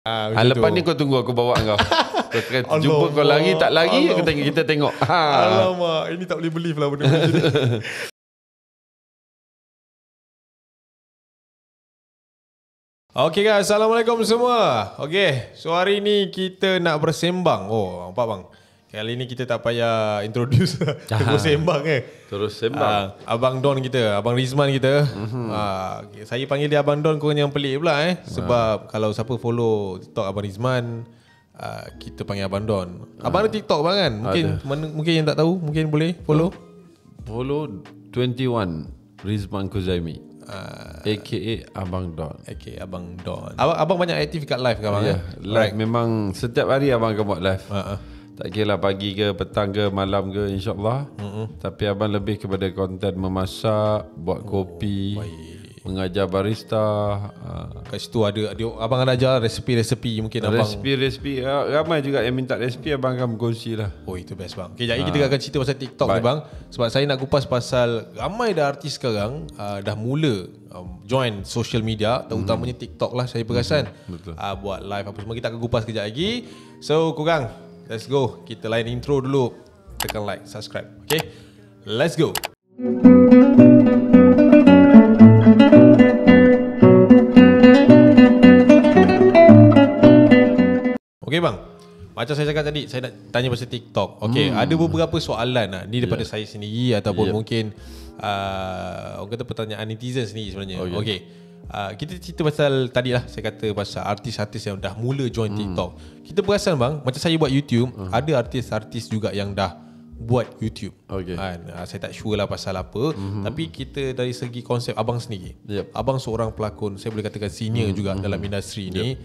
Lepas ni kau tunggu aku bawa kau. Kau jumpa kau lari tak lari, kita tengok. Alamak, ini tak boleh believe lah benda macam ni. Okay guys, Assalamualaikum semua. Okay, so hari ni kita nak bersembang. Oh, nampak bang? Kali ni kita tak payah introduce. Terus sembang Terus sembang. Abang Don kita, Abang Rizman kita. Saya panggil dia Abang Don, korang yang pelik pula Sebab kalau siapa follow TikTok Abang Rizman, kita panggil Abang Don. Abang ada TikTok bang kan? Mungkin yang tak tahu, mungkin boleh follow. Follow 21 Rizman Kuzaimi. AKA Abang Don. AKA Abang Don. Abang banyak aktif kat live kan bang? Ya, live memang setiap hari abang akan buat live. Tak kira lah pagi ke, petang ke, malam ke, insyaAllah. Tapi abang lebih kepada konten memasak, buat kopi, mengajar barista. Kat situ ada abang ada ajar resepi-resepi mungkin abang. Resepi ramai juga yang minta resepi, abang akan berkongsi lah. Oh, itu best bang. Okay, jadi kita akan cerita pasal TikTok ni bang. Sebab saya nak kupas pasal ramai dah artis sekarang dah mula join social media, terutamanya TikTok lah saya perasan. Buat live apa semua, kita akan kupas kejap lagi. So korang, let's go. Kita lain intro dulu. Tekan like, subscribe. Okay, let's go. Okay bang, macam saya cakap tadi, saya nak tanya pasal TikTok. Okay, ada beberapa soalan ni daripada saya sendiri ataupun mungkin orang kata pertanyaan netizen sendiri sebenarnya. Okay. Kita cerita pasal tadi lah, saya kata pasal artis-artis yang dah mula join TikTok. Kita perasan bang, macam saya buat YouTube, ada artis-artis juga yang dah buat YouTube. Saya tak sure lah pasal apa, tapi kita dari segi konsep abang sendiri, abang seorang pelakon, saya boleh katakan senior juga dalam industri ni.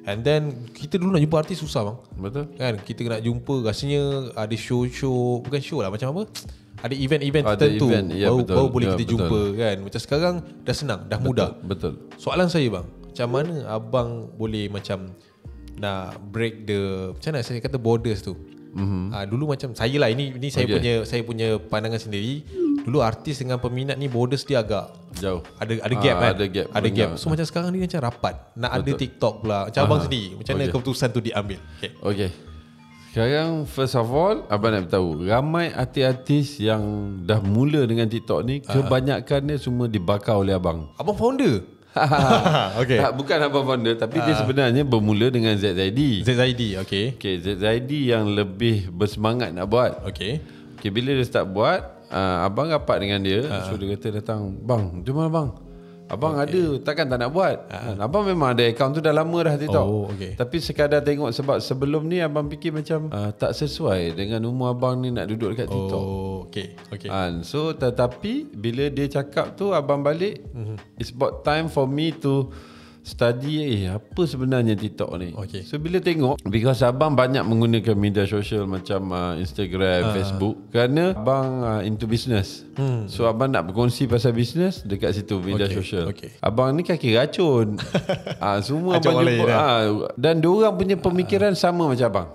And then kita dulu nak jumpa artis susah bang. Betul kan? Kita nak jumpa, rasanya ada show-show, bukan show lah, macam apa, ada event-event tertentu baru boleh kita jumpa kan. Macam sekarang dah senang, dah mudah. Betul. Soalan saya bang, macam mana abang boleh macam nak break the, macam mana saya kata, borders tu. Dulu macam saya lah, ini saya punya pandangan sendiri. Dulu artis dengan peminat ni borders dia agak jauh. Ada gap kan? Ada gap. So macam sekarang ni macam rapat. Nak ada TikTok pula. Macam abang sendiri, macam mana keputusan tu diambil? Okay. Sekarang first of all, abang nak beritahu, ramai artis-artis yang dah mula dengan TikTok ni, kebanyakan dia semua dibakar oleh abang. Abang founder? Okay. Tak, bukan abang founder, tapi dia sebenarnya bermula dengan ZZID. Okay, ZZID yang lebih bersemangat nak buat. Okay, bila dia start buat, abang rapat dengan dia. So dia kata datang, bang, jom lah bang, abang ada, takkan tak nak buat. Abang memang ada akaun tu dah lama dah TikTok. Tapi sekadar tengok, sebab sebelum ni abang fikir macam tak sesuai dengan umur abang ni nak duduk dekat TikTok. So tetapi bila dia cakap tu, abang balik, it's about time for me to study apa sebenarnya TikTok ni. So bila tengok, because abang banyak menggunakan media sosial macam Instagram, Facebook, kerana abang into business. So abang nak berkongsi pasal business dekat situ, media sosial. Abang ni kaki racun. Semua abang jumpa, dan diorang punya pemikiran sama macam abang.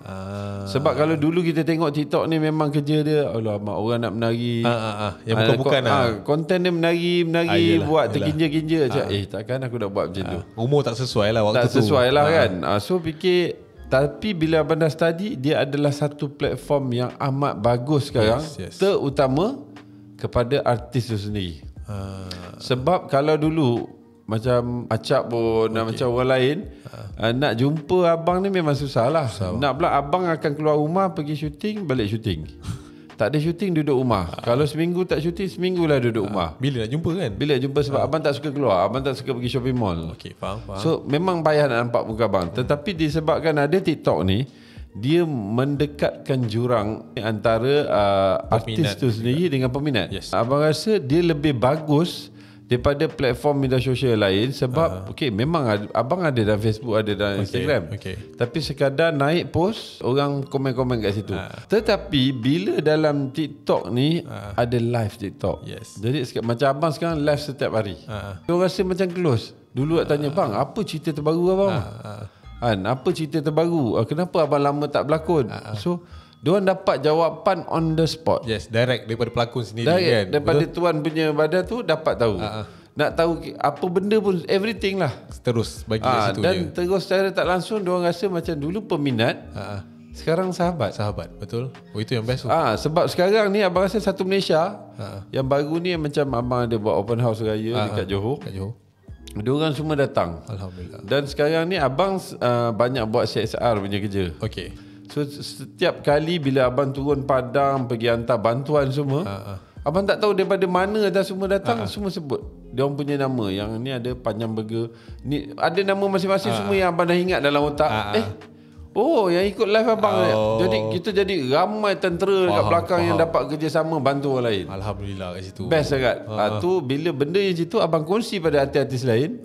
Sebab kalau dulu kita tengok TikTok ni memang kerja dia, alamak, orang nak menari, yang bukan-bukan konten dia menari, buat terkinja-kinja. Takkan aku nak buat macam tu. Umur tak sesuai lah waktu tu. Tak sesuai lah kan. So fikir, tapi bila abang dah study, dia adalah satu platform yang amat bagus sekarang. Terutama kepada artis tu sendiri. Sebab kalau dulu macam Acap pun, macam orang lain, nak jumpa abang ni memang susah lah. Nak pula abang akan keluar rumah, pergi syuting, balik syuting. Tak ada syuting, duduk rumah. Kalau seminggu tak syuting, seminggu lah duduk rumah. Bila nak jumpa kan? Bila jumpa, sebab abang tak suka keluar, abang tak suka pergi shopping mall. Faham. So memang payah nak nampak muka abang. Tetapi disebabkan ada TikTok ni, dia mendekatkan jurang antara artis tu sendiri dengan peminat. Abang rasa dia lebih bagus daripada platform media sosial lain. Sebab memang abang ada dalam Facebook, ada dalam Instagram, tapi sekadar naik post, orang komen-komen kat situ. Tetapi bila dalam TikTok ni, ada live TikTok. Jadi macam abang sekarang live setiap hari. Orang rasa macam close. Dulu nak tanya, bang, apa cerita terbaru abang? Apa cerita terbaru? Kenapa abang lama tak berlakon? So diorang dapat jawapan on the spot. Direct daripada pelakon sendiri. Direct, kan? Daripada tuan punya badan tu dapat tahu. nak tahu apa benda pun, everything lah. Terus bagi kat situ dan je. terus secara tak langsung diorang rasa macam dulu peminat, sekarang sahabat. Betul. Itu yang best tu. Sebab sekarang ni abang rasa satu Malaysia yang baru ni, macam abang ada buat open house raya dekat Johor. Diorang semua datang. Alhamdulillah. Dan sekarang ni abang banyak buat CSR punya kerja. Okay. So setiap kali bila abang turun padang pergi hantar bantuan semua, abang tak tahu daripada mana dah semua datang, semua sebut dia orang punya nama. Yang ni ada Panjang Burger, ni ada nama masing-masing semua yang abang dah ingat dalam otak. Oh, yang ikut live abang. Jadi kita jadi ramai tentera dekat belakang yang dapat kerjasama bantu orang lain. Alhamdulillah kat situ. Best sangat. Tu bila benda yang situ abang kongsi pada artis-artis lain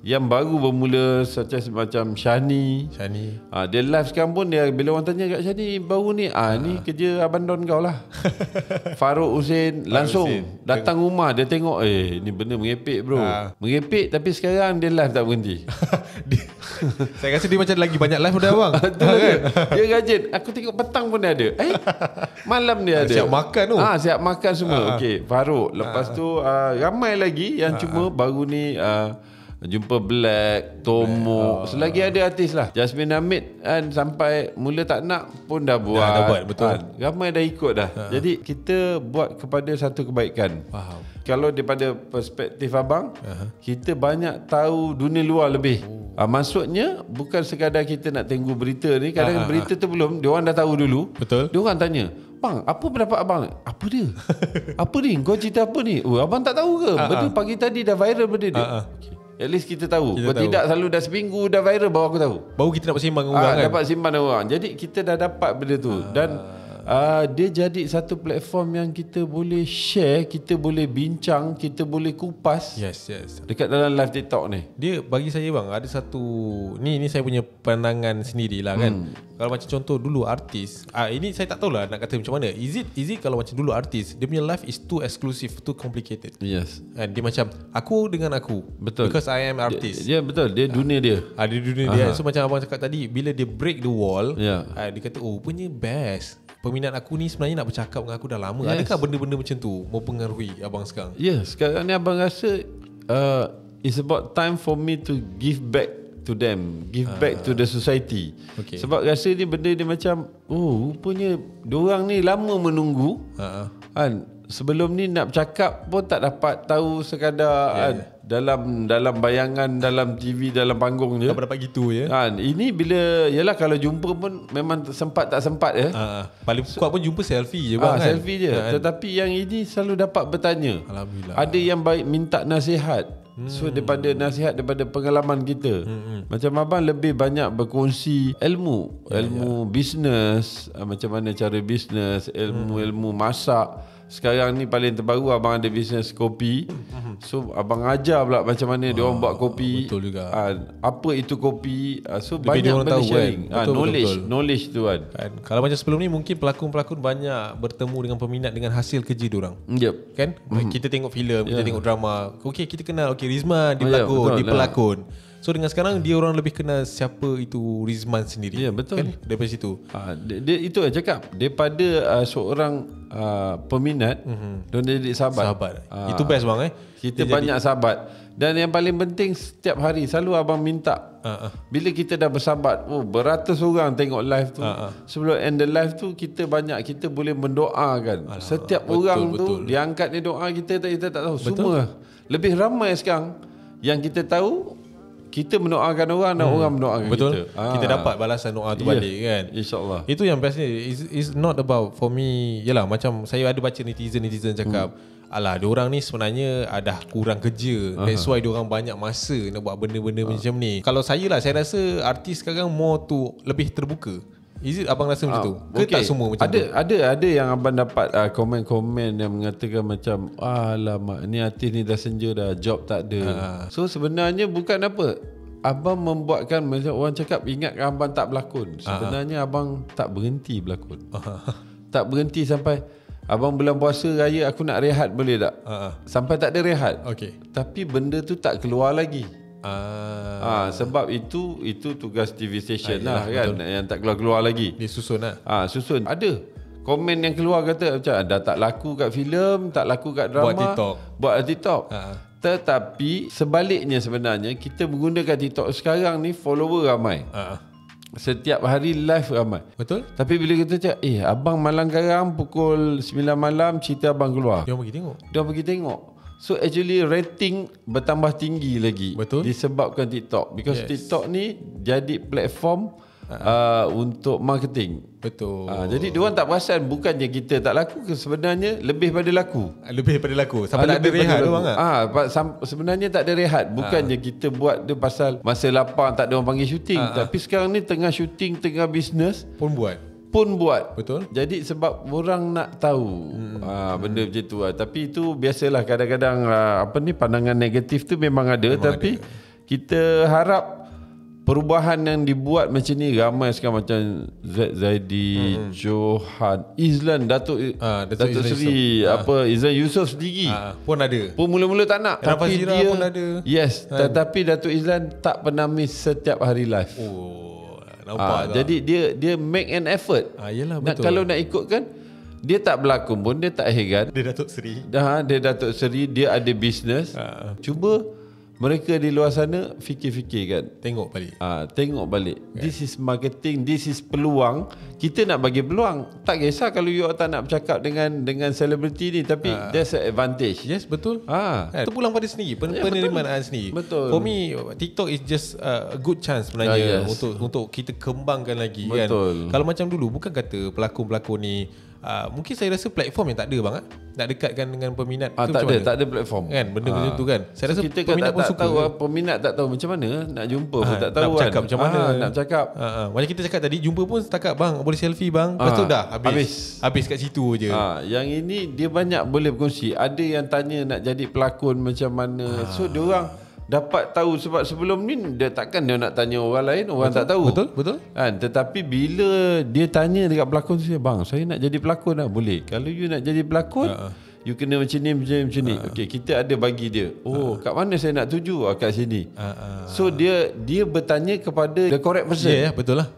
yang baru bermula, macam Shani. Dia live sekarang pun, dia bila orang tanya kat Shani baru ni, ni kerja Abang Don kau lah. Farouk Hussein langsung datang rumah, dia tengok, ni benda mengepek bro. Mengepek, tapi sekarang dia live tak berhenti. Saya rasa dia macam lagi banyak live pada abang. Kan? Dia rajin. Aku tengok petang pun dia ada. Malam dia ada. Siap makan tu. Siap makan semua. Okey, Farouk. Lepas tu ramai lagi yang cuma baru ni jumpa Black, Tomo. Selagi ada artis lah. Jasmine Hamid kan, sampai mula tak nak pun dah buat. Dah buat, betul. Ramai dah ikut dah. Jadi kita buat kepada satu kebaikan. Faham. Kalau daripada perspektif abang, kita banyak tahu dunia luar lebih. Maksudnya bukan sekadar kita nak tengok berita ni. Kadang berita tu belum, diorang dah tahu dulu. Betul. Diorang tanya, bang, apa pendapat abang? Apa dia? Apa ni? Kau cerita apa ni? Abang tak tahu ke? Betul pagi tadi dah viral benda dia. Okay. At least kita tahu. Kalau tidak, selalu dah seminggu dah viral baru aku tahu. Baru kita dapat simbang orang kan. Dapat simbang orang. Jadi kita dah dapat benda tu. Dan dia jadi satu platform yang kita boleh share, kita boleh bincang, kita boleh kupas. Yes. Dekat dalam live TikTok ni. Dia bagi saya bang, ada satu ni saya punya pandangan sendirilah kan. Kalau macam contoh dulu artis, ini saya tak tahulah nak kata macam mana. Is it kalau macam dulu artis, dia punya live is too exclusive, too complicated. Yes. And dia macam aku dengan aku. Betul. Because I am artist. Dia betul, dia dunia dia. Dia dunia dia. So macam abang cakap tadi, bila dia break the wall, dia kata rupanya best. Peminat aku ni sebenarnya nak bercakap dengan aku dah lama. Adakah benda-benda macam tu mempengaruhi abang sekarang? Sekarang ni abang rasa it's about time for me to give back to them, give back to the society. Sebab rasa ni benda ni macam rupanya diorang ni lama menunggu. Kan, sebelum ni nak bercakap pun tak dapat tahu sekadar dalam bayangan, dalam TV, dalam panggung je. Tak dapat gitu ya. Ini bila yalah kalau jumpa pun memang sempat tak sempat ya. Paling kuat pun jumpa selfie je bang. Selfie je. Tetapi yang ini selalu dapat bertanya. Alhamdulillah. Ada yang baik minta nasihat. So daripada nasihat, daripada pengalaman kita, macam abang lebih banyak berkongsi ilmu bisnes, macam mana cara bisnes, ilmu masak. Sekarang ni paling terbaru abang ada bisnes kopi. So abang ajar pula macam mana dia orang buat kopi. Betul juga. Apa itu kopi. So lebih banyak benda sharing. Kan? Knowledge tu kan. Kalau macam sebelum ni mungkin pelakon-pelakon banyak bertemu dengan peminat dengan hasil kerja diorang. Kan? Kita tengok filem, kita tengok drama. Okey, kita kenal Rizman dia pelakon. So dengan sekarang dia orang lebih kenal siapa itu Rizman sendiri. Betul. Kan? Daripada situ. Dia itu yang cakap. Daripada seorang peminat dan jadi sahabat. Itu best bang Kita banyak sahabat. Dan yang paling penting setiap hari selalu abang minta bila kita dah bersahabat, beratus orang tengok live tu. Sebelum end the live tu kita boleh mendoakan. Setiap orang tu dia angkat ni doa kita tak tahu. Semua lebih ramai sekarang yang kita tahu. Kita mendoakan orang dan orang mendoakan kita. Kita dapat balasan doa tu balik kan. InsyaAllah. Itu yang best ni. It's not about for me. Yalah macam saya ada baca netizen cakap, alah diorang ni sebenarnya dah kurang kerja. That's why diorang banyak masa nak buat benda-benda macam ni. Kalau saya rasa artis sekarang more tu lebih terbuka. Is it abang rasa macam tu? Ke tak semua macam tu? Ada yang abang dapat komen-komen yang mengatakan macam alamak ni artis ni dah senja dah, job tak ada. So sebenarnya bukan apa, abang membuatkan macam orang cakap ingatkan abang tak berlakon. Sebenarnya abang tak berhenti berlakon. Tak berhenti sampai abang bulan puasa raya aku nak rehat boleh tak? Sampai tak ada rehat. Tapi benda tu tak keluar lagi. Sebab itu tugas TV station lah kan, betul. Yang tak keluar lagi. Dia susun lah. Susun. Ada komen yang keluar kata macam dah tak laku kat filem, tak laku kat drama, buat TikTok. Tetapi sebaliknya sebenarnya kita menggunakan TikTok sekarang ni follower ramai. Setiap hari live ramai. Betul. Tapi bila kita cakap abang malam garang pukul 9 malam cerita abang keluar, Dia pergi tengok. So actually rating bertambah tinggi lagi. Betul. Disebabkan TikTok. Because TikTok ni jadi platform untuk marketing. Betul. Jadi diorang tak perasan bukannya kita tak laku, sebenarnya lebih pada laku. Sampai tak ada rehat tu bang. Sebenarnya tak ada rehat. Bukannya kita buat dia pasal masa lapang tak ada orang panggil syuting. Tapi sekarang ni tengah syuting, tengah bisnes Pun buat. Betul. Jadi sebab orang nak tahu benda macam tu. Tapi itu biasalah, kadang-kadang pandangan negatif tu memang ada. Tapi kita harap perubahan yang dibuat macam ni, ramai sekarang macam Zaidi, Johan, Izlan, Datuk Seri, Izlan Yusof sendiri pun ada. Pun mula-mula tak nak, tapi dia pun ada. Yes, tetapi Datuk Izlan tak pernah miss setiap hari live. Nampak jadi dia make an effort. Yelah, betul. Kalau nak ikutkan, dia tak berlakon pun, dia tak heran. Dia Datuk Seri. Dia Datuk Seri, dia ada bisnes. Cuba mereka di luar sana fikir-fikir kan. Tengok balik. This is marketing, this is peluang. Kita nak bagi peluang. Tak kisah kalau you tak nak bercakap dengan selebriti ni, tapi there's an advantage. Yes, betul. Itu pulang pada sendiri, penerimaan sendiri. Betul. For me, TikTok is just a good chance sebenarnya untuk kita kembangkan lagi. Betul. Kan. Kalau macam dulu, bukan kata pelakon-pelakon ni mungkin saya rasa platform yang tak ada bang. Nak dekatkan dengan peminat tak ada platform kan, benda macam tu kan. Saya rasa kita peminat pun tak suka tahu, peminat tak tahu macam mana nak jumpa pun tak tahu nak bercakap kan. macam mana nak bercakap. Macam kita cakap tadi, jumpa pun setakat bang boleh selfie bang, lepas tu dah habis kat situ je. Yang ini dia banyak boleh berkongsi. Ada yang tanya nak jadi pelakon macam mana. So diorang dapat tahu, sebab sebelum ni dia nak tanya orang lain, orang tak tahu. Betul. Kan, tetapi bila dia tanya dekat pelakon saya, bang saya nak jadi pelakon lah, boleh. Kalau you nak jadi pelakon, you kena macam ni. Okey, kita ada bagi dia. Kat mana saya nak tuju? Kat sini. So dia bertanya kepada the correct person. Ya, betul lah.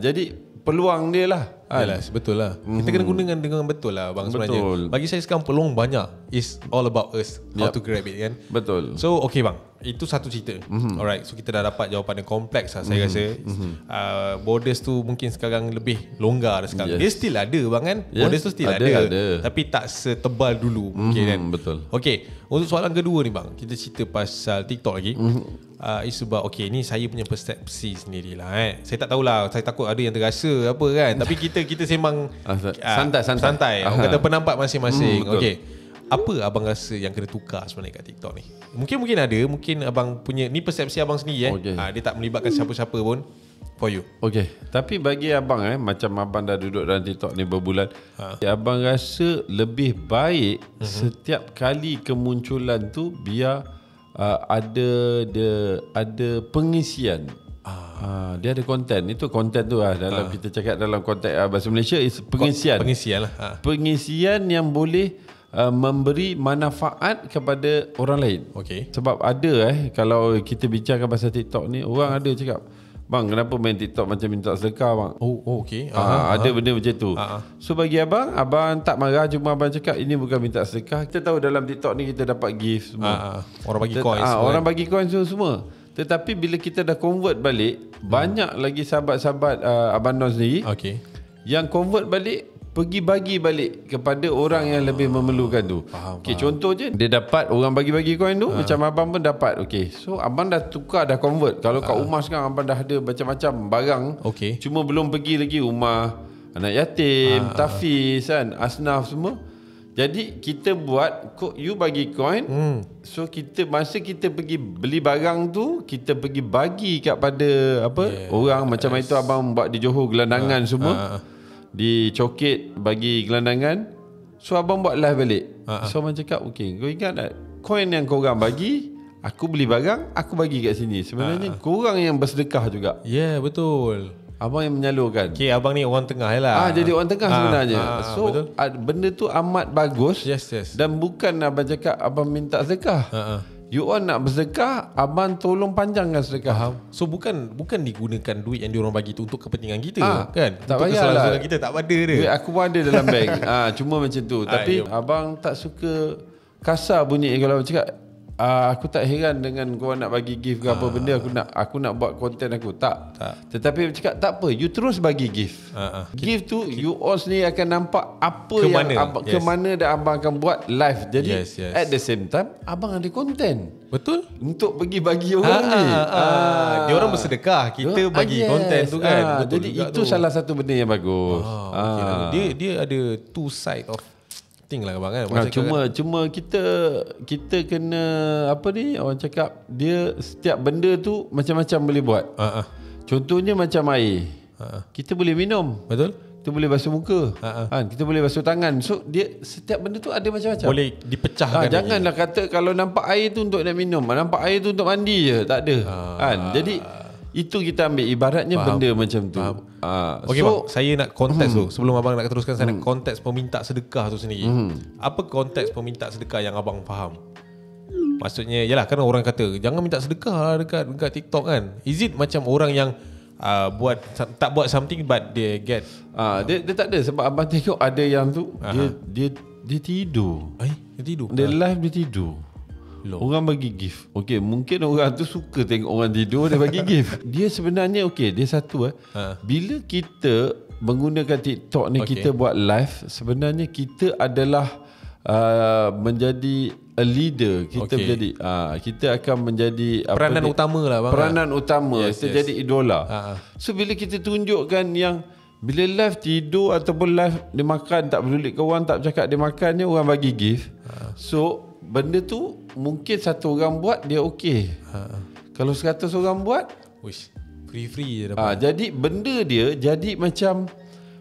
Jadi peluang dia lah. Yalah, betul lah. Kita kena gunakan dengan betul lah bang sebenarnya. Betul. Bagi saya sekarang peluang banyak. It's all about us, how to grab it kan. Betul. So okay bang, itu satu cerita. Alright, so kita dah dapat jawapan yang kompleks lah. Saya rasa borders tu mungkin sekarang lebih longgar sekarang. Dia still ada bang kan. Borders tu still ada. Tapi tak setebal dulu mungkin kan. Betul. Okay, untuk soalan kedua ni bang, kita cerita pasal TikTok lagi. Isu about ni saya punya persepsi sendirilah. Saya tak tahulah, saya takut ada yang terasa apa kan. Tapi kita sembang santai. Orang kata pendapat masing-masing. Okey. Apa abang rasa yang kena tukar sebenarnya kat TikTok ni? Mungkin ada, mungkin abang punya ni persepsi abang sendiri dia tak melibatkan siapa-siapa pun. For you. Okay. Tapi bagi abang macam abang dah duduk dalam TikTok ni berbulan, abang rasa lebih baik setiap kali kemunculan tu biar ada pengisian. Dia ada konten. Itu konten tu dalam kita cakap dalam konteks bahasa Malaysia is pengisian. Pengisian yang boleh memberi manfaat kepada orang lain. Sebab ada kalau kita bincangkan pasal TikTok ni, orang ada cakap, bang kenapa main TikTok macam minta sedekah bang? Ada benda macam tu. So bagi abang tak marah, cuma abang cakap ini bukan minta sedekah. Kita tahu dalam TikTok ni kita dapat gift semua. Orang bagi coins. Orang bagi coins semua. Tetapi bila kita dah convert balik, banyak lagi sahabat-sahabat Abang Don sendiri yang convert balik, pergi bagi balik kepada orang yang lebih memerlukan tu. Contoh je, dia dapat orang bagi-bagi coin tu, macam abang pun dapat. So abang dah tukar, dah convert. Kalau kat rumah sekarang abang dah ada macam-macam barang, cuma belum pergi lagi rumah anak yatim, tafiz kan, asnaf semua. Jadi kita buat, you bagi coin. So masa kita pergi beli barang tu, kita pergi bagi kepada orang. Macam itu abang buat di Johor, gelandangan semua. Di Coket bagi gelandangan. So abang buat live balik. So abang cakap, kau ingat tak, koin yang korang bagi, aku beli barang, aku bagi kat sini. Sebenarnya korang yang bersedekah juga. Betul. Abang yang menyalurkan. Abang ni orang tengah lah. Jadi orang tengah sebenarnya. So betul. Benda tu amat bagus. Yes. Dan bukan abang cakap abang minta sedekah. You all nak bersedekah, abang tolong panjangkan sedekah. So bukan digunakan duit yang diorang bagi tu untuk kepentingan kita kan. Tak untuk payahlah. kita tak ada dia. Duit aku pun ada dalam bank. Cuma macam tu. Tapi abang tak suka kasar bunyi kalau cakap Aku tak heran dengan kau nak bagi gift ke apa benda. Aku nak buat konten aku tak. Tetapi cakap tak apa, you terus bagi gift. Gift tu you all sendiri akan nampak apa ke mana dah abang akan buat live. Jadi at the same time abang ada konten. Betul. Untuk bagi orang ni. Dia orang bersedekah, kita bagi konten tu kan. Betul. Jadi itu salah satu benda yang bagus. Dia ada two side of thing lah abang kan. Cuma kita kena apa ni, orang cakap dia setiap benda tu macam-macam boleh buat. Contohnya macam air. Kita boleh minum. Betul. Kita boleh basuh muka. Kita boleh basuh tangan. So dia setiap benda tu ada macam-macam. Boleh dipecahkan. Janganlah kata kalau nampak air tu untuk nak minum, nampak air tu untuk mandi je, tak ada. Jadi itu kita ambil ibaratnya benda macam tu. Okey bang, saya nak konteks tu. Sebelum abang nak teruskan, saya nak konteks peminta sedekah tu sendiri. Apa konteks peminta sedekah yang abang faham? Maksudnya yalah, kan orang kata jangan minta sedekah dekat TikTok kan. Is it macam orang yang tak buat something but they get dia tak ada. Sebab abang tengok ada yang tu dia tidur. Dia tidur. Dia live dia tidur. Orang bagi gift. Okey, mungkin orang tu suka tengok orang tidur, dia bagi gift. Dia sebenarnya dia satu bila kita menggunakan TikTok ni, kita buat live, sebenarnya kita adalah menjadi a leader. Kita menjadi kita akan menjadi peranan utama lah bang. Peranan utama. Kita jadi idola. So bila kita tunjukkan yang bila live tidur ataupun live dia makan, tak peduli kawan, tak cakap dia makan ni, orang bagi gift. So benda tu mungkin satu orang buat dia okey. Kalau 100 orang buat, free je dapat. Jadi benda dia jadi macam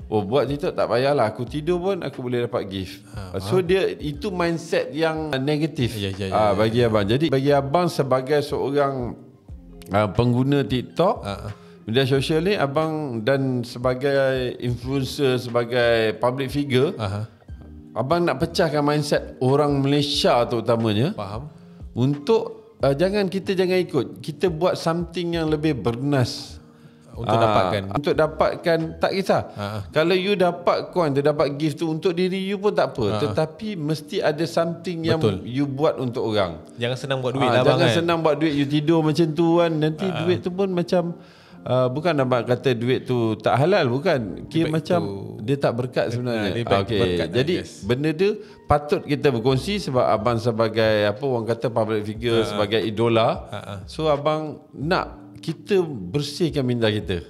buat TikTok tak payahlah, aku tidur pun aku boleh dapat gift. So dia itu mindset yang negatif bagi abang. Jadi bagi abang sebagai seorang pengguna TikTok, media sosial ni, abang dan sebagai influencer, sebagai public figure, abang nak pecahkan mindset orang Malaysia terutamanya. Faham. Untuk jangan ikut. Kita buat something yang lebih bernas. Untuk dapatkan tak kisah. Kalau you dapat coin, tu dapat gift tu untuk diri you pun tak apa. Tetapi mesti ada something yang you buat untuk orang. Jangan senang buat duit lah bang. Jangan senang buat duit. You tidur macam tu kan, nanti duit tu pun macam bukan abang kata duit tu tak halal, bukan. Kira macam dia tak berkat sebenarnya. Jadi benda tu patut kita berkongsi sebab abang sebagai orang kata public figure, sebagai idola. So abang nak kita bersihkan minda kita.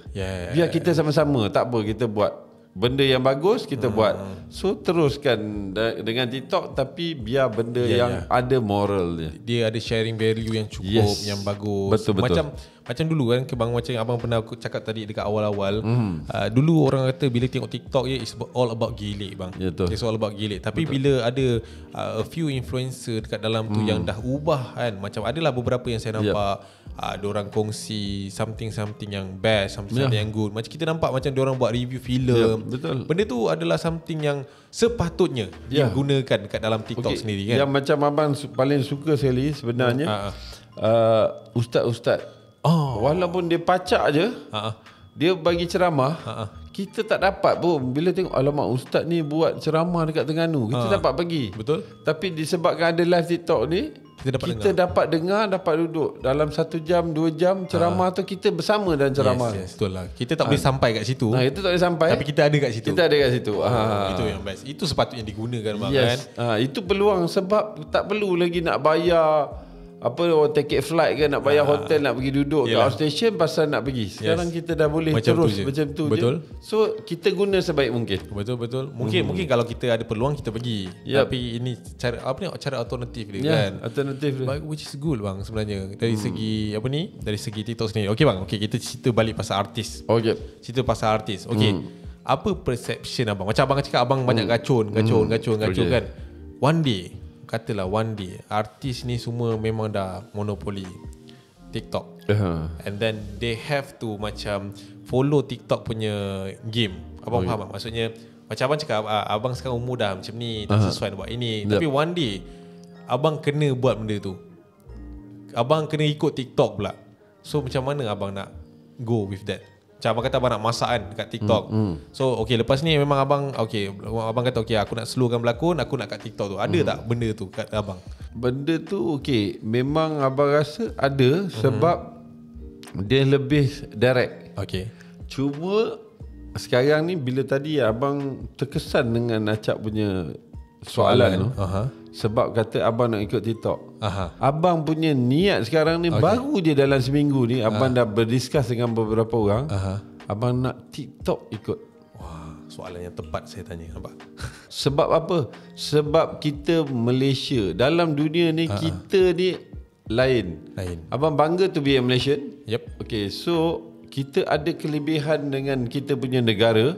Biar kita sama-sama, tak apa, kita buat benda yang bagus, kita buat. So teruskan dengan TikTok, tapi biar benda yang ada moral dia. Dia ada sharing value yang cukup, yang bagus. Betul. Macam dulu kan, bang, macam abang pernah cakap tadi dekat awal-awal. Dulu orang kata bila tengok TikTok it's all about gilik bang. It's all about gilik. Tapi bila ada a few influencer dekat dalam tu yang dah ubah kan, macam adalah beberapa yang saya nampak diorang kongsi something yang best, something yang good. Macam kita nampak macam diorang buat review filem. Benda tu adalah something yang sepatutnya digunakan dekat dalam TikTok sendiri kan. Yang macam abang paling suka sekali sebenarnya ustaz-ustaz. Walaupun dia pacak je, dia bagi ceramah, kita tak dapat pun. Bila tengok alamak ustaz ni buat ceramah dekat Terengganu, kita dapat pergi. Betul. Tapi disebabkan ada live TikTok ni, kita dapat dengar, dapat duduk dalam 1 jam 2 jam ceramah tu, kita bersama dalam ceramah. Betul lah. Kita tak boleh sampai kat situ. Kita tak boleh sampai, tapi kita ada kat situ. Itu yang best. Itu sepatutnya digunakan bang kan. Itu peluang, sebab tak perlu lagi nak bayar tiket flight ke, nak bayar hotel, nak pergi duduk kat outstation pasal nak pergi. Sekarang kita dah boleh macam terus macam tu je. So kita guna sebaik mungkin. Betul. Mungkin kalau kita ada peluang kita pergi. Tapi ini cara alternatif dia kan. Alternatif dia. Which is good bang sebenarnya. Dari segi dari segi TikTok sendiri. Okey bang, kita cerita balik pasal artis. Cerita pasal artis. Okey. Apa perception abang? Macam abang cakap abang banyak gacun kan. Katalah one day artis ni semua memang dah monopoli TikTok. And then they have to macam follow TikTok punya game. Abang faham tak? Maksudnya macam abang cakap, abang sekarang umur dah macam ni, tak sesuai nak buat ini. Tapi one day abang kena buat benda tu. Abang kena ikut TikTok pula. So macam mana abang nak go with that? Macam abang kata abang nak masak kan dekat TikTok. So okay, lepas ni memang abang abang kata okay, aku nak slowkan berlakon, aku nak kat TikTok tu. Ada tak benda tu kat abang? Benda tu okay, memang abang rasa ada sebab dia lebih direct. Okay. Cuma sekarang ni bila tadi abang terkesan dengan Acap punya soalan tu, sebab kata abang nak ikut TikTok. Abang punya niat sekarang ni baru je dalam seminggu ni abang dah berdiskus dengan beberapa orang. Abang nak TikTok ikut. Wah, soalan yang tepat saya tanya, nampak? Sebab apa? Sebab kita Malaysia, dalam dunia ni kita ni lain. Abang bangga to be a Malaysian. Yep. Okay, so kita ada kelebihan dengan kita punya negara,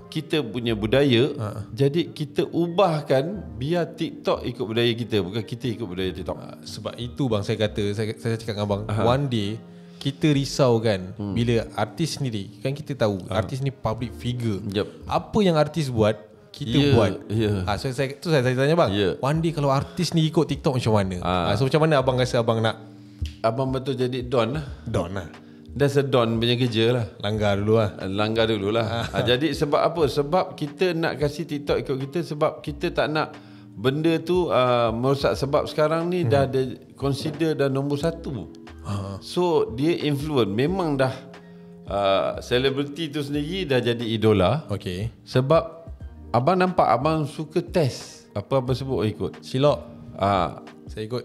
kita punya budaya. Jadi kita ubahkan biar TikTok ikut budaya kita, bukan kita ikut budaya TikTok. Sebab itu bang, saya kata, saya cakap dengan abang, one day kita risau kan bila artis sendiri, kan kita tahu artis ni public figure. Apa yang artis buat kita buat. So saya tanya bang, one day kalau artis ni ikut TikTok macam mana? So macam mana abang rasa abang nak? Abang betul jadi Don lah. Don lah. Dah sedon punya kerja lah. Langgar dulu lah. Jadi sebab apa? Sebab kita nak kasih TikTok ikut kita, sebab kita tak nak benda tu merosak. Sebab sekarang ni dah ada consider dah nombor 1. So dia influence. Memang dah selebriti tu sendiri dah jadi idola. Okay. Sebab abang nampak abang suka test apa-apa sebut ikut. Silok. Saya ikut.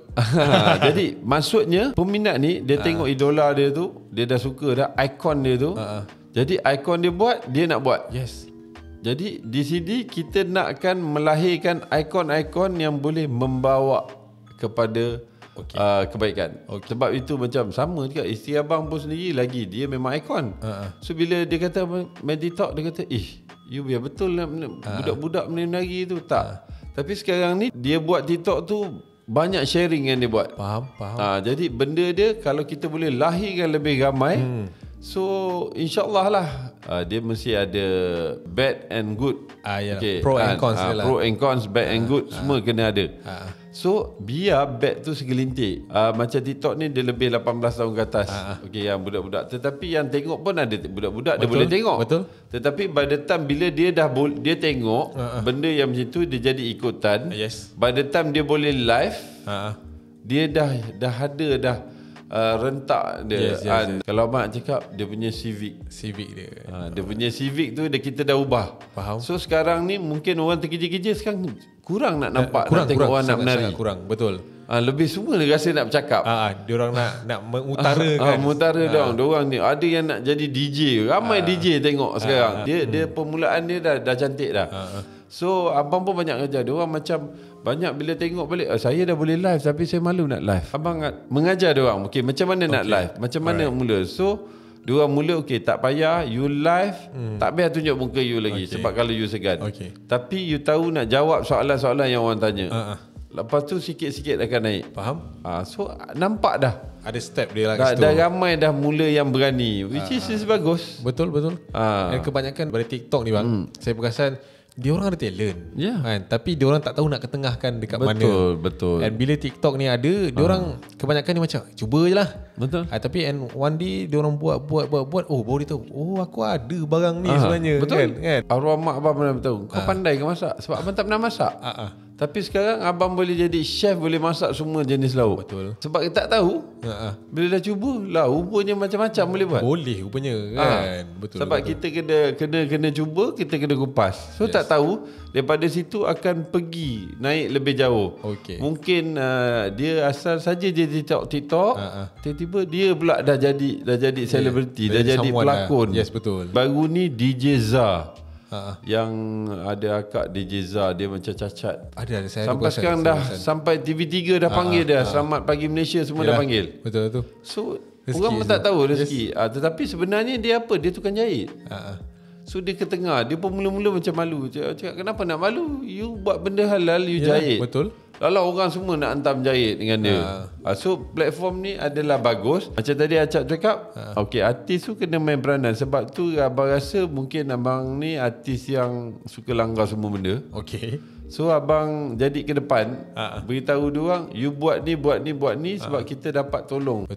Jadi maksudnya peminat ni dia tengok idola dia tu, dia dah suka dah ikon dia tu. Jadi ikon dia buat, dia nak buat. Yes. Jadi di sini kita nakkan melahirkan ikon-ikon yang boleh membawa kepada kebaikan. Sebab itu macam sama juga isteri abang pun sendiri lagi, dia memang ikon. So bila dia kata main TikTok, dia kata you biar betul lah budak-budak menari tu tak. Tapi sekarang ni dia buat TikTok tu banyak sharing yang dia buat. Faham. Jadi benda dia kalau kita boleh lahirkan lebih ramai, so insyaAllah lah dia mesti ada bad and good. Pro and cons lah. Pro and cons, bad and good, semua kena ada. So biar bad tu segelintir. Macam TikTok ni dia lebih 18 tahun ke atas. Yang budak-budak. Tetapi yang tengok pun ada budak-budak. Dia boleh tengok. Betul. Tetapi by the time bila dia dia tengok benda yang macam tu, dia jadi ikutan. Yes. By the time dia boleh live, dia dah ada rentak dia. Yes. Kalau abang nak cakap, dia punya civic dia. Dia punya civic tu kita dah ubah. Faham. So sekarang ni mungkin orang terkeja-keja sekarang kurang nak nampak, nak tengok orang nak menari. Kurang, betul. Lebih semua dia rasa nak bercakap. Diorang nak mengutarakan. Mengutara diorang ni. Ada yang nak jadi DJ. Ramai DJ tengok sekarang. Dia permulaan dia dah cantik dah. So abang pun banyak kerja. Diorang macam banyak bila tengok balik, saya dah boleh live tapi saya malu nak live. Abang mengajar diorang, okay, macam mana nak live, macam mana mula. So diorang mula, okay, tak payah you live, tak payah tunjuk muka you lagi, sebab kalau you segan. Tapi you tahu nak jawab soalan-soalan yang orang tanya. Lepas tu sikit-sikit akan naik. Faham? So nampak dah ada step dia lah. Dah ramai dah mula yang berani, which is bagus. Betul. Dan kebanyakan pada TikTok ni bang, saya perasan dia orang ada talent, kan? Tapi dia orang tak tahu nak ketengahkan dekat mana. Betul. Dan bila TikTok ni ada, dia orang kebanyakan ni macam cuba je lah. Betul. Tapi one day dia orang buat, baru dia tahu, aku ada barang ni sebenarnya. Betul. Kan? Arwah mak abang pernah beritahu, kau pandai ke masak? Sebab abang tak pernah masak. Tapi sekarang abang boleh jadi chef, boleh masak semua jenis lauk. Betul. Sebab kita tak tahu. Bila dah cuba lah, rupanya macam-macam boleh buat. Boleh rupanya kan. Betul. Sebab kita kena cuba, kita kena kupas. So tak tahu, daripada situ akan pergi naik lebih jauh. Mungkin dia asal saja jadi TikTok, tiba-tiba dia pula dah jadi selebriti, dah jadi pelakon. Yes, betul. Baru ni DJ Zah. Yang ada akak DJ Zah, dia macam cacat. Ada saya sampai sekarang dah sampai TV3 dah panggil dah. Selamat Pagi Malaysia semua dah panggil. Betul tu. So rezeki orang pun tak tahu rezeki. Tetapi sebenarnya dia apa? Dia tukang jahit. So dia ke tengah, dia pun mula-mula macam malu. Cakap kenapa nak malu? You buat benda halal, you jahit. Betul. Lalu orang semua nak hantar menjahit dengan dia. So platform ni adalah bagus. Macam tadi Acap cakap, okay, artis tu kena main peranan. Sebab tu abang rasa mungkin abang ni artis yang suka langgar semua benda. So abang jadi ke depan beritahu diorang, you buat ni sebab kita dapat tolong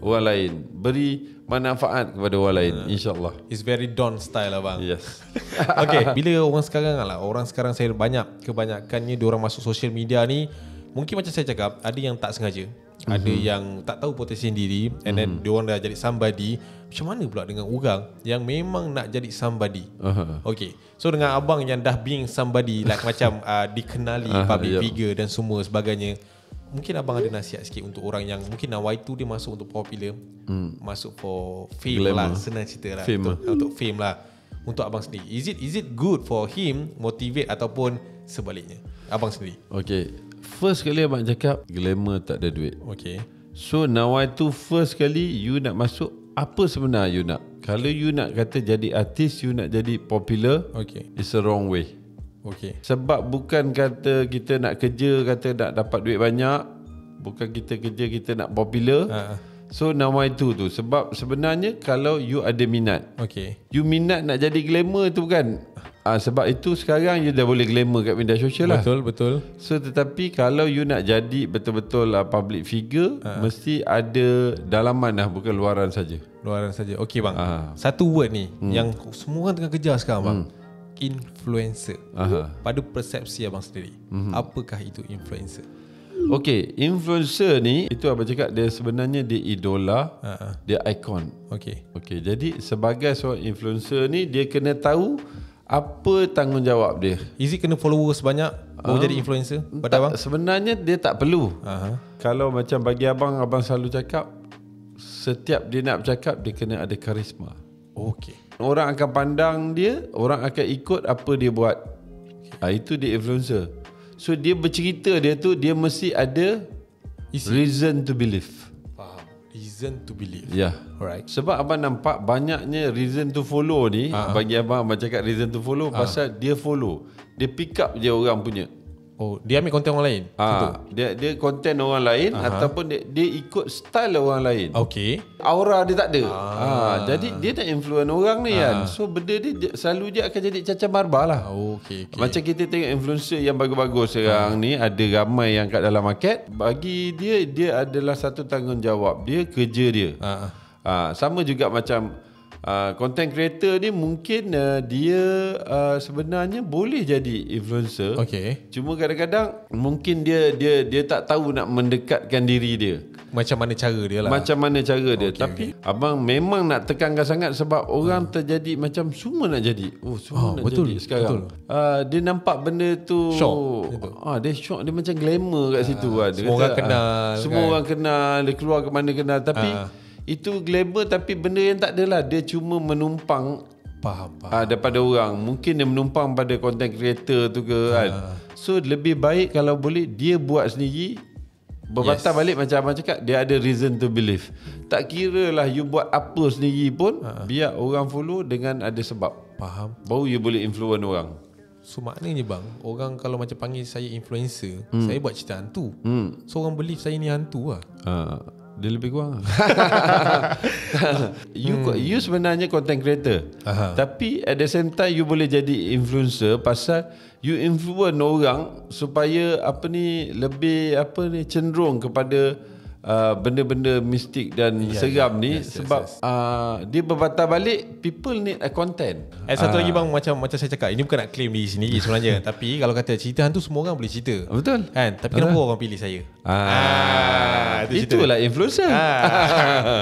orang lain, beri manfaat kepada orang lain, insyaAllah. It's very Don style abang. Yes. Okay, bila orang sekarang saya kebanyakannya diorang masuk social media ni, mungkin macam saya cakap, ada yang tak sengaja, ada yang tak tahu potensi diri, and then diorang dah jadi somebody. Macam mana pula dengan orang yang memang nak jadi somebody? Okay, so dengan abang yang dah being somebody, like macam dikenali public figure dan semua sebagainya, mungkin abang ada nasihat sikit untuk orang yang mungkin nawai tu dia masuk untuk popular, masuk for fame lah, senang cerita lah, untuk fame lah. Untuk abang sendiri, is it good for him motivate ataupun sebaliknya? Abang sendiri. Okay, first kali abang cakap glamour tak ada duit. Okay. So nawai tu first kali you nak masuk, apa sebenarnya you nak? Kalau you nak kata jadi artis, you nak jadi popular, it's a wrong way. Sebab bukan kata kita nak kerja, kata nak dapat duit banyak, bukan kita kerja kita nak popular. So nawai tu sebab sebenarnya kalau you ada minat, you minat nak jadi glamour tu kan. Sebab itu sekarang you dah boleh glamour kat media sosial lah. Betul. So tetapi kalau you nak jadi betul-betul public figure, mesti ada dalaman lah, bukan luaran saja. Okay bang, satu word ni yang semua orang tengah kejar sekarang bang, influencer. Pada persepsi abang sendiri, apakah itu influencer? Okay, influencer ni, itu abang cakap, dia sebenarnya dia idola, dia ikon. Okay, jadi sebagai seorang influencer ni, dia kena tahu apa tanggungjawab dia. Is it kena followers banyak baru jadi influencer pada abang? Sebenarnya dia tak perlu. Kalau macam bagi abang selalu cakap, setiap dia nak bercakap, dia kena ada karisma. Orang akan pandang dia, orang akan ikut apa dia buat. Itu dia influencer. So dia bercerita dia tu, dia mesti ada reason to believe. Reason to believe. Alright. Sebab abang nampak banyaknya reason to follow ni. Bagi abang cakap reason to follow, pasal dia follow, dia pick up je orang punya. Dia ambil konten orang lain. Dia konten orang lain, ataupun dia ikut style orang lain. Aura dia tak ada. Jadi dia nak influence orang ni kan. So benda dia selalu dia akan jadi cacar marbar lah. Macam kita tengok influencer yang bagus-bagus sekarang ni, ada ramai yang kat dalam market. Bagi dia adalah satu tanggungjawab dia, kerja dia. Sama juga macam content creator ni, mungkin dia sebenarnya boleh jadi influencer. Cuma kadang-kadang mungkin dia tak tahu nak mendekatkan diri dia. Macam mana cara dia lah. Tapi abang memang nak tekankan sangat, sebab orang terjadi macam semua nak jadi. Semua nak jadi sekarang. Dia nampak benda tu shock. Dia shock, dia macam glamour kat situ. Semua orang kenal. Semua orang kenal, dia keluar ke mana kenal. Tapi itu glamour, tapi benda yang tak adalah. Dia cuma menumpang daripada orang. Mungkin dia menumpang pada content creator tu ke kan. So lebih baik kalau boleh dia buat sendiri. Berbatal balik macam abang cakap, dia ada reason to believe. Tak kira lah you buat apa sendiri pun, biar orang follow dengan ada sebab. Baru you boleh influence orang. So maknanya bang, orang kalau macam panggil saya influencer, saya buat cerita hantu. So orang believe saya ni hantu lah. Dia lebih kurang. You sebenarnya content creator, tapi at the same time you boleh jadi influencer, pasal you influence orang supaya lebih cenderung kepada benda-benda mistik dan seram ni. Sebab dia berbatal balik, people need a content. Satu lagi bang, macam saya cakap, ini bukan nak claim diri sendiri sebenarnya. Tapi kalau kata cerita hantu, semua orang boleh cerita. Betul kan? Tapi kenapa orang pilih saya? Itulah influencer.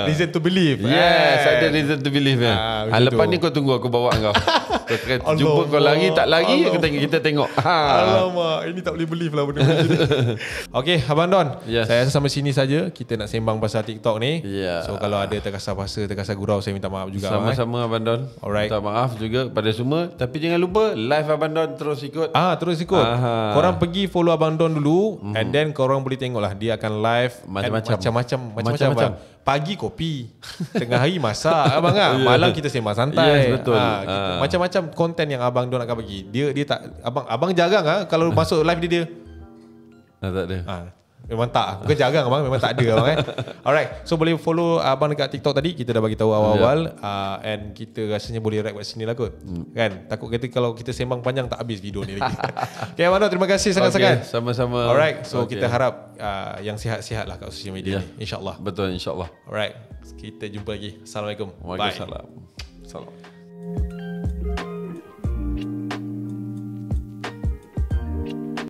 Reason to believe. Yes, ada reason to believe. Lepas ni kau tunggu aku bawa kau. Kau jumpa kau lari tak lari, kita tengok. Alamak, ini tak boleh believe lah benda macam ni. Okay Abang Don, saya rasa sampai sini saja. Kita nak sembang pasal TikTok ni. So kalau ada terkasar bahasa, terkasar gurau, saya minta maaf juga. Sama-sama Abang Don. Minta maaf juga pada semua. Tapi jangan lupa live Abang Don terus ikut. Terus ikut. Korang pergi follow Abang Don dulu, and then korang boleh tengok lah, dia akan live macam-macam. Pagi kopi, tengah hari masak abang kan, malam kita sembang santai. Betul. Macam-macam konten yang Abang Don akan bagi. Dia tak, abang jarang kalau masuk live dia. Tak ada. Memang tak. Bukan jarang abang, memang tak ada abang Alright, so boleh follow abang dekat TikTok tadi. Kita dah bagi tahu awal-awal and kita rasanya boleh wrap kat sini lah kot. Kan? Takut kata kalau kita sembang panjang tak habis video ni lagi. Okay abang Nur, terima kasih sangat-sangat. Sama-sama. Alright, so kita harap yang sihat-sihat lah kat sosial media ni, InsyaAllah. Betul, insyaAllah. Alright, kita jumpa lagi. Assalamualaikum. Waalaikumsalam. Salam.